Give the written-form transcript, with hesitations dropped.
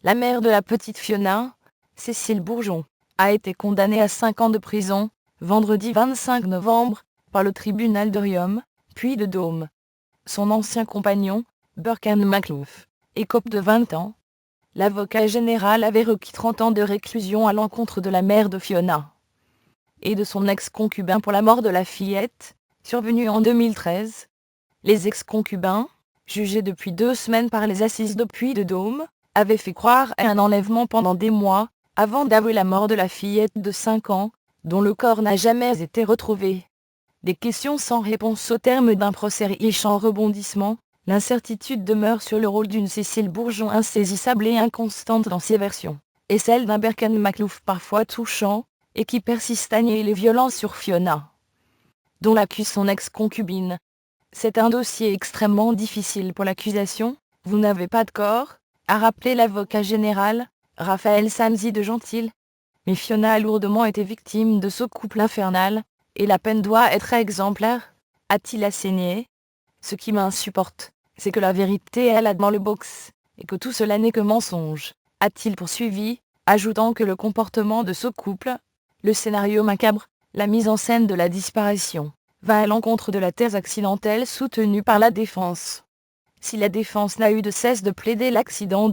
La mère de la petite Fiona, Cécile Bourgeon, a été condamnée à 5 ans de prison, vendredi 25 novembre, par le tribunal de Riom, puis de Dôme. Son ancien compagnon, Burkhan Maclouf, écope de 20 ans. L'avocat général avait requis 30 ans de réclusion à l'encontre de la mère de Fiona et de son ex-concubin pour la mort de la fillette, survenue en 2013. Les ex-concubins, jugés depuis 2 semaines par les assises de Puy-de-Dôme, avaient fait croire à un enlèvement pendant des mois, avant d'avouer la mort de la fillette de 5 ans, dont le corps n'a jamais été retrouvé. Des questions sans réponse au terme d'un procès riche en rebondissements, l'incertitude demeure sur le rôle d'une Cécile Bourgeon insaisissable et inconstante dans ses versions, et celle d'un Burkhan Maclouf parfois touchant, et qui persiste à nier les violences sur Fiona, dont l'accuse son ex-concubine. C'est un dossier extrêmement difficile pour l'accusation, vous n'avez pas de corps, a rappelé l'avocat général, Raphaël Samzi de Gentil. Mais Fiona a lourdement été victime de ce couple infernal, et la peine doit être exemplaire, a-t-il asséné. Ce qui m'insupporte, c'est que la vérité est là dans le box, et que tout cela n'est que mensonge, a-t-il poursuivi, ajoutant que le comportement de ce couple, le scénario macabre, la mise en scène de la disparition, va à l'encontre de la thèse accidentelle soutenue par la défense. Si la défense n'a eu de cesse de plaider l'accident